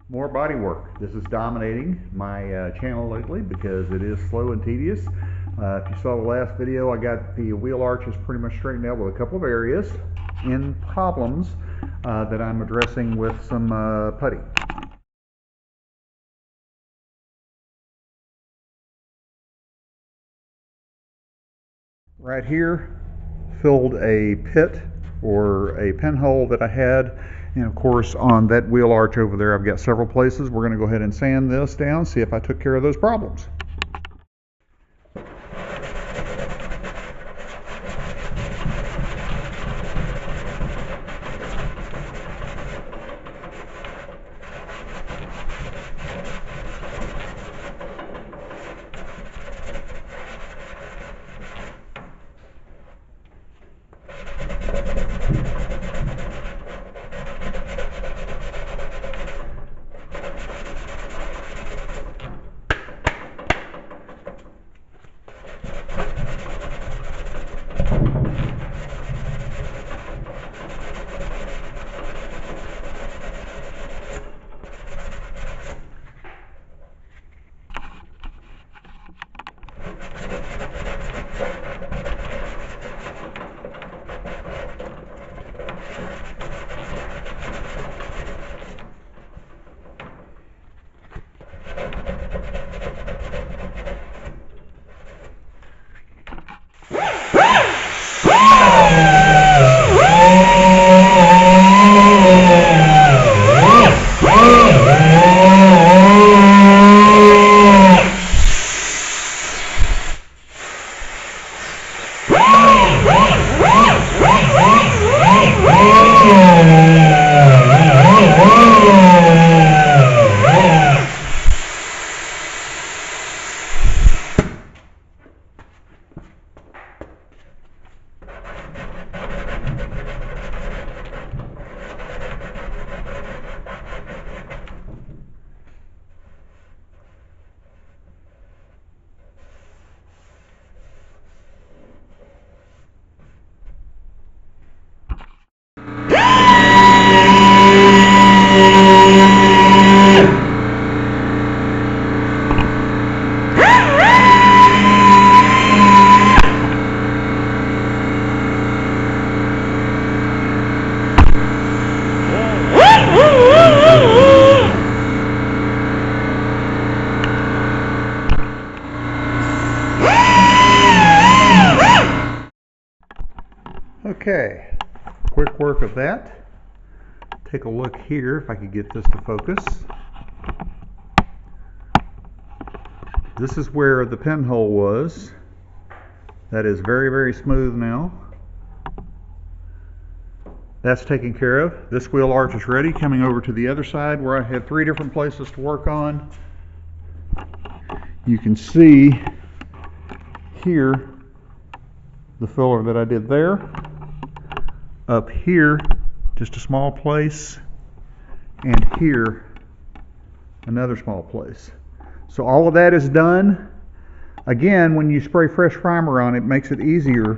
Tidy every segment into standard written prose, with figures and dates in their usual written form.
More body work. This is dominating my channel lately because it is slow and tedious. If you saw the last video, I got the wheel arches pretty much straightened out with a couple of areas in problems that I'm addressing with some putty. Right here, filled a pit or a pinhole that I had, and of course on that wheel arch over there I've got several places. We're going to go ahead and sand this down, see if I took care of those problems. Okay, quick work of that. Take a look here if I could get this to focus. This is where the pinhole was. That is very, very smooth now. That's taken care of. This wheel arch is ready. Coming over to the other side where I have 3 different places to work on. You can see here the filler that I did there. Up here, just a small place, and here, another small place. So all of that is done. Again, when you spray fresh primer on it, it makes it easier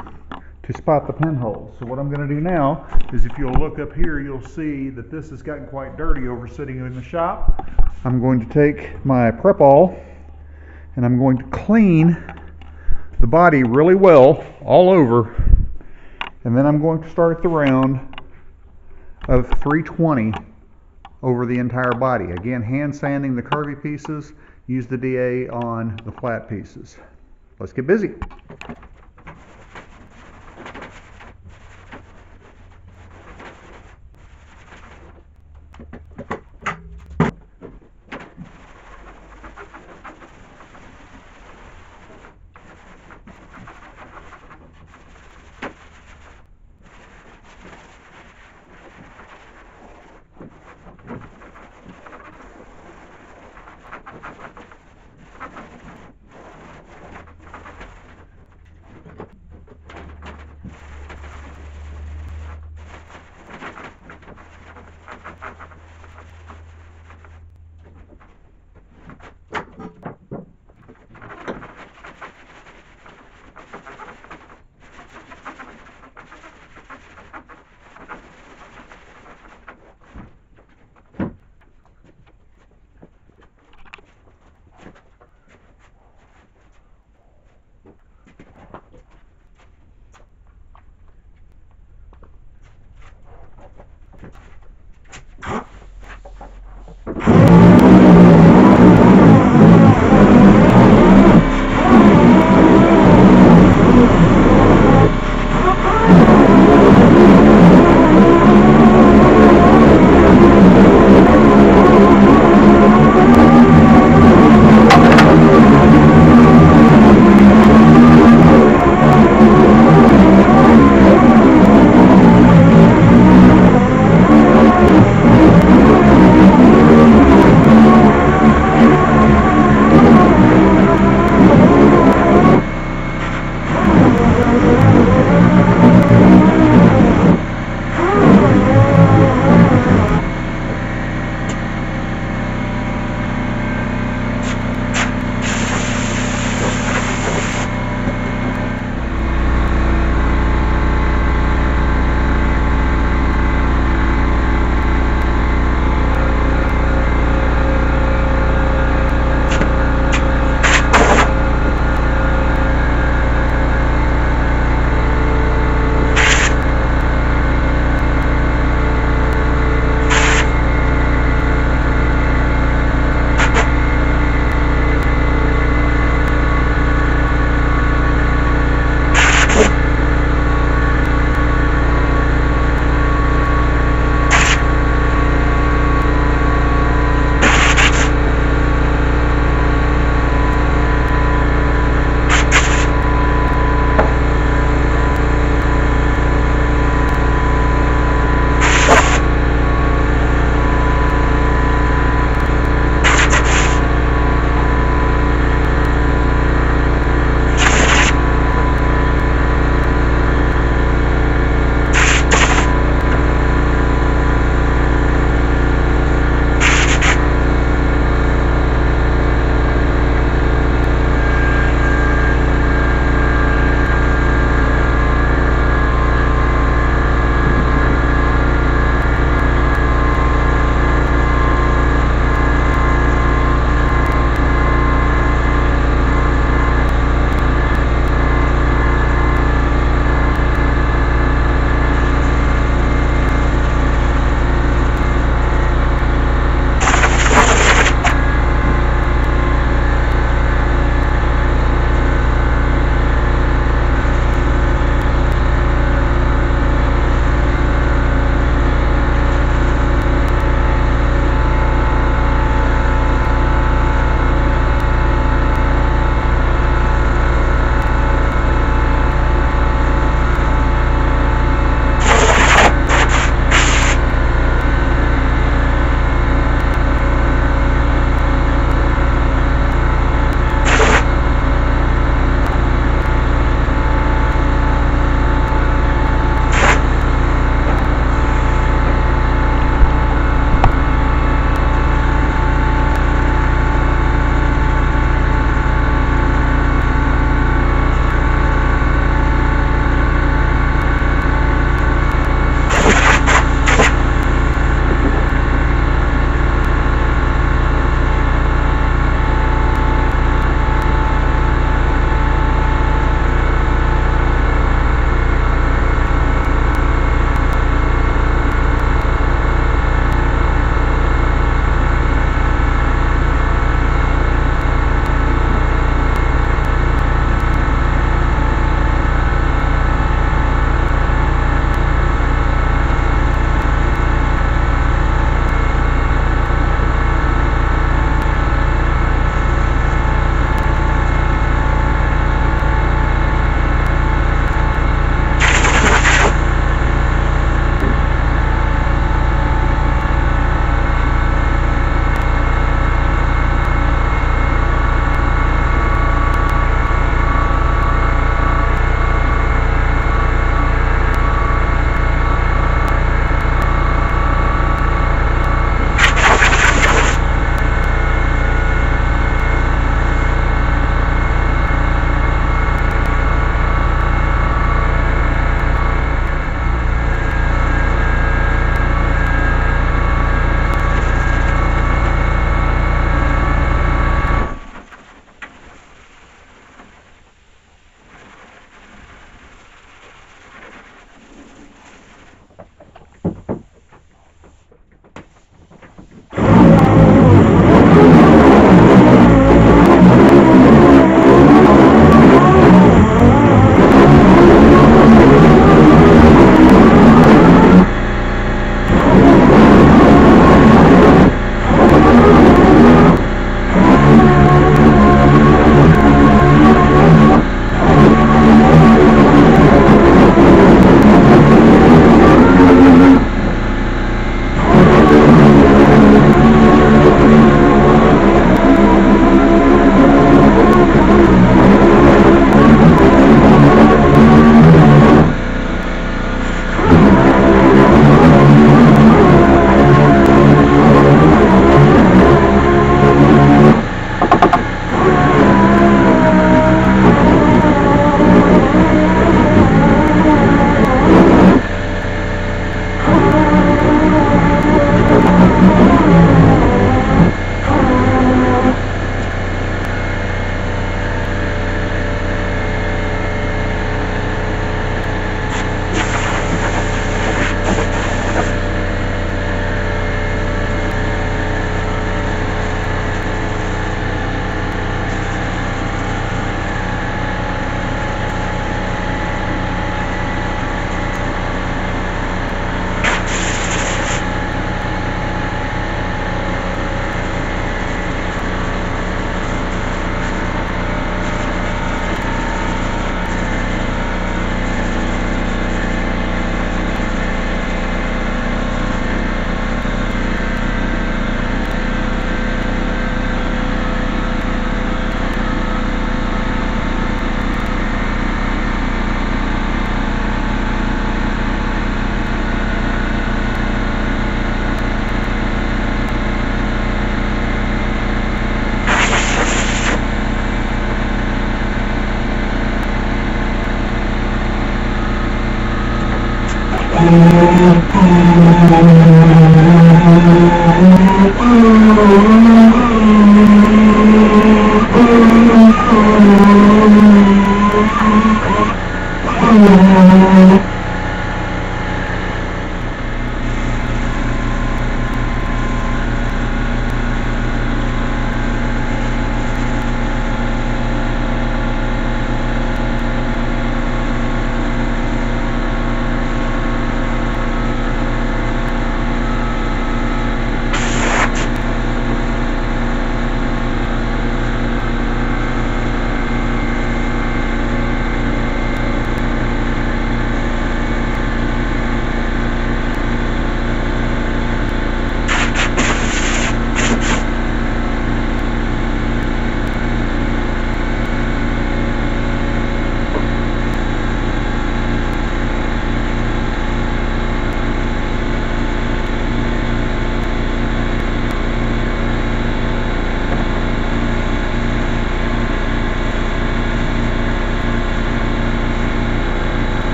to spot the pinholes. So what I'm going to do now is, if you'll look up here, you'll see that this has gotten quite dirty over sitting in the shop. I'm going to take my Prep-All and I'm going to clean the body really well all over. And then I'm going to start the round of 320 over the entire body. Again, hand sanding the curvy pieces, use the DA on the flat pieces. Let's get busy.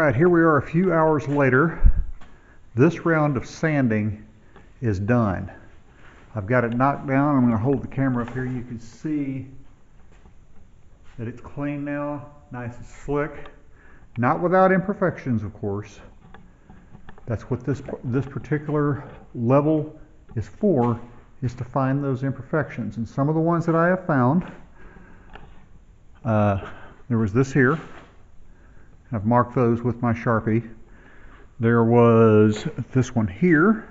Alright, here we are a few hours later. This round of sanding is done. I've got it knocked down. I'm going to hold the camera up here. You can see that it's clean now, nice and slick. Not without imperfections, of course. That's what this particular level is for, is to find those imperfections. And some of the ones that I have found, there was this here. I've marked those with my Sharpie. There was this one here.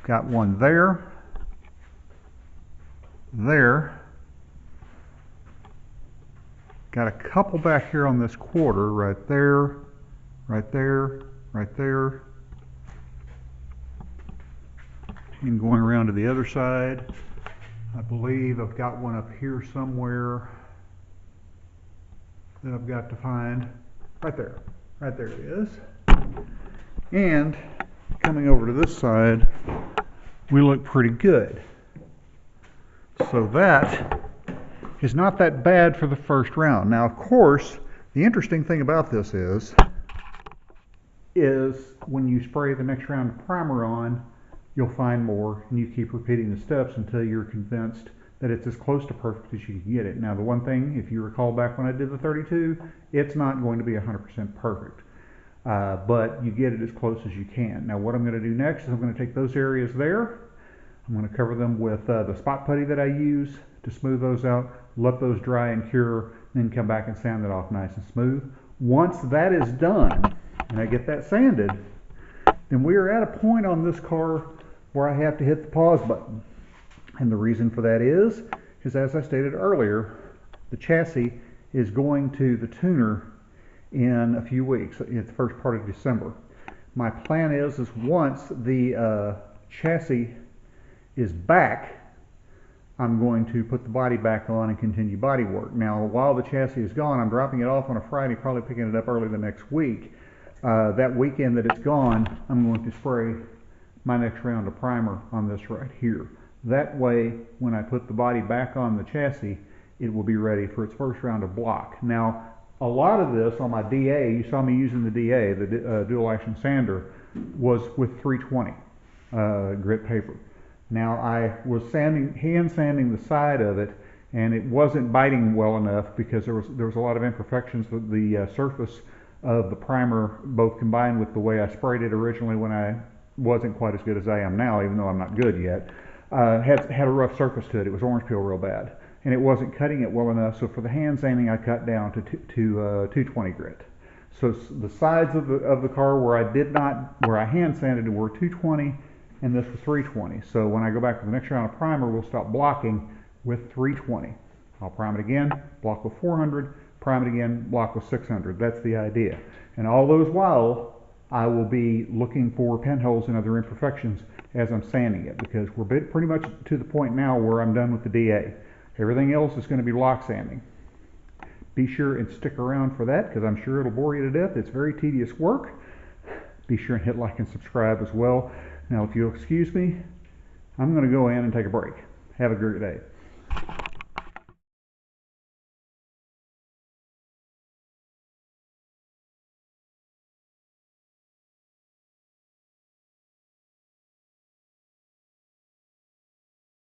Got one there. There. Got a couple back here on this quarter, right there, right there, right there. And going around to the other side, I believe I've got one up here somewhere that I've got to find. Right there. Right there it is. And coming over to this side, we look pretty good. So that is not that bad for the first round. Now, of course, the interesting thing about this is when you spray the next round of primer on, you'll find more, and you keep repeating the steps until you're convinced that it's as close to perfect as you can get it. Now, the one thing, if you recall back when I did the 32, it's not going to be 100% perfect, but you get it as close as you can. Now, what I'm going to do next is I'm going to take those areas there, I'm going to cover them with the spot putty that I use to smooth those out, let those dry and cure, then come back and sand it off nice and smooth. Once that is done, and I get that sanded, then we are at a point on this car where I have to hit the pause button. And the reason for that is as I stated earlier, the chassis is going to the tuner in a few weeks, in the first part of December. My plan is once the chassis is back, I'm going to put the body back on and continue body work. Now, while the chassis is gone, I'm dropping it off on a Friday, probably picking it up early the next week. That weekend that it's gone, I'm going to spray my next round of primer on this right here. That way, when I put the body back on the chassis, it will be ready for its first round of block. Now, a lot of this on my DA, you saw me using the DA, the dual action sander, was with 320 grit paper. Now, I was hand sanding the side of it, and it wasn't biting well enough because there was a lot of imperfections with the surface of the primer, both combined with the way I sprayed it originally when I wasn't quite as good as I am now, even though I'm not good yet. Had a rough surface to it. It was orange peel real bad, and it wasn't cutting it well enough. So for the hand sanding, I cut down to 220 grit. So the sides of the car where I hand sanded were 220, and this was 320. So when I go back to the next round of primer, we'll stop blocking with 320. I'll prime it again, block with 400, prime it again, block with 600. That's the idea. And all those while, I will be looking for pinholes and other imperfections as I'm sanding it, because we're pretty much to the point now where I'm done with the DA. Everything else is going to be lock sanding. Be sure and stick around for that, because I'm sure it'll bore you to death. It's very tedious work. Be sure and hit like and subscribe as well. Now, if you'll excuse me, I'm going to go in and take a break. Have a great day.